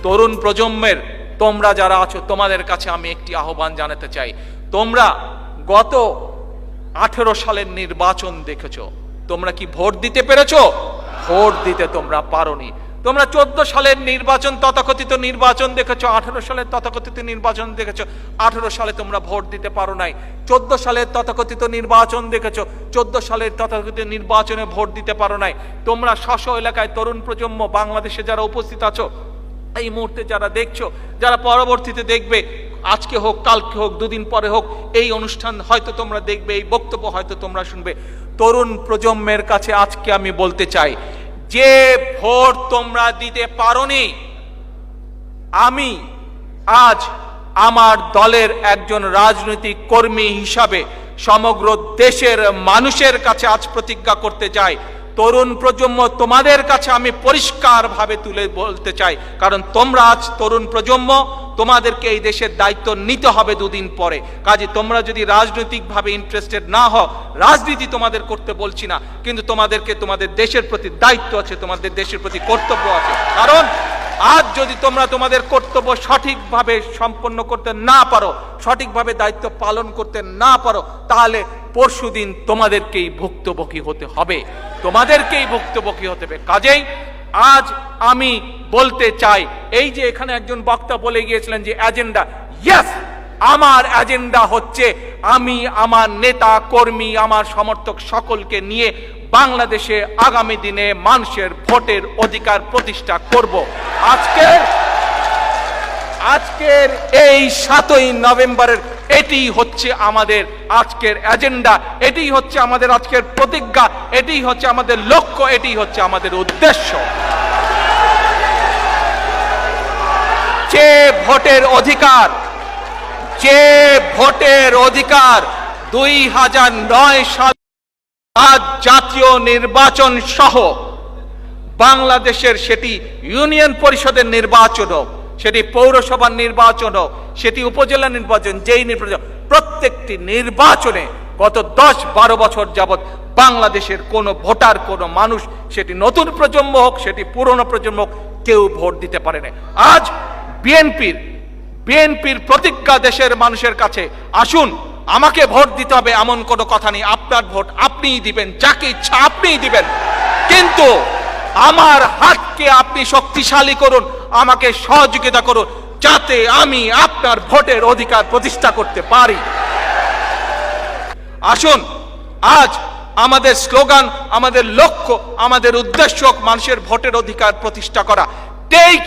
তরুণ প্রজন্মের তোমরা যারা আছো তোমাদের কাছে আমি একটি আহ্বান জানাতে চাই। তোমরা গত 18 সালের নির্বাচন দেখেছো, তোমরা কি ভোট দিতে পেরেছো? ভোট দিতে তোমরা পারোনি। তোমরা 14 সালের নির্বাচন, তথাকথিত নির্বাচন দেখেছো, 18 সালের তথাকথিত নির্বাচন দেখেছো, 18 সালে তোমরা ভোট দিতে পারো নাই। 14 সালের তথাকথিত নির্বাচন দেখেছো, 14 সালের তথাকথিত নির্বাচনে ভোট দিতে পারো নাই। তোমরা স্ব এলাকায় তরুণ প্রজন্ম বাংলাদেশে যারা উপস্থিত আছো, এই মুহূর্তে যারা দেখছো, যারা পরবর্তীতে দেখবে, আজকে হোক কালকে হোক দুদিন পরে হোক, এই অনুষ্ঠান হয়তো তোমরা দেখবে, এই বক্তব্য হয়তো তোমরা শুনবে। তরুণ প্রজন্মের কাছে আজকে আমি বলতে চাই, যে ভোট তোমরা দিতে পারোনি, আমি আজ আমার দলের একজন রাজনৈতিক কর্মী হিসাবে সমগ্র দেশের মানুষের কাছে আজ প্রতিজ্ঞা করতে চাই। তরুণ প্রজন্ম, তোমাদের কাছে আমি পরিষ্কারভাবে তুলে বলতে চাই, কারণ তোমরা আজ তরুণ প্রজন্ম, তোমাদেরকে এই দেশের দায়িত্ব নিতে হবে দুদিন পরে। কাজে তোমরা যদি রাজনৈতিকভাবে ইন্টারেস্টেড না হও, রাজনীতি তোমাদের করতে বলছি না, কিন্তু তোমাদেরকে তোমাদের দেশের প্রতি দায়িত্ব আছে, তোমাদের দেশের প্রতি কর্তব্য আছে। কারণ আজ যদি তোমরা তোমাদের কর্তব্য সঠিকভাবে সম্পন্ন করতে না পারো, সঠিকভাবে দায়িত্ব পালন করতে না পারো, তাহলে পরশুদিন তোমাদেরকেই ভুক্তভোগী হতে হবে, তোমাদেরকেই ভুক্তভোগী হতে হবে। কাজেই আজ আমি বলতে চাই, এই যে এখানে একজন বক্তা বলে গিয়েছিলেন যে এজেন্ডা, ইয়েস, আমার এজেন্ডা হচ্ছে আমি আমার নেতা কর্মী, আমার সমর্থক সকলকে নিয়ে বাংলাদেশে আগামী দিনে মানুষের ভোটের অধিকার প্রতিষ্ঠা করব। আজকের এই 7ই নভেম্বরের এটি হচ্ছে আমাদের আজকের এজেন্ডা, এটি হচ্ছে আমাদের আজকের প্রতিজ্ঞা, এটি হচ্ছে আমাদের লক্ষ্য, এটি হচ্ছে আমাদের উদ্দেশ্য। যে ভোটের অধিকার 2009 সাল জাতীয় নির্বাচন সহ বাংলাদেশের, সেটি ইউনিয়ন পরিষদের নির্বাচন হোক, সেটি পৌরসভার নির্বাচন হোক, সেটি উপজেলা নির্বাচন, যেই নির্বাচন, প্রত্যেকটি নির্বাচনে গত 10-12 বছর যাবৎ বাংলাদেশের কোনো ভোটার, কোনো মানুষ, সেটি নতুন প্রজন্ম হোক, সেটি পুরনো প্রজন্ম হোক, কেউ ভোট দিতে পারে না। আজ বিএনপির প্রতিজ্ঞা দেশের মানুষের কাছে, আসুন আমাকে ভোট দিতে হবে এমন কোনো কথা নেই, আপনার ভোট আপনিই দিবেন, যাকে ইচ্ছা আপনিই দিবেন, কিন্তু আমার হাতকে আপনি শক্তিশালী করুন, আমাকে সহযোগিতা করুন, যাতে আমি আপনার ভোটের অধিকার প্রতিষ্ঠা করতে পারি। আসুন আজ আমাদের স্লোগান, আমাদের লক্ষ্য, আমাদের উদ্দেশ্য মানুষের ভোটের অধিকার প্রতিষ্ঠা করা। টেক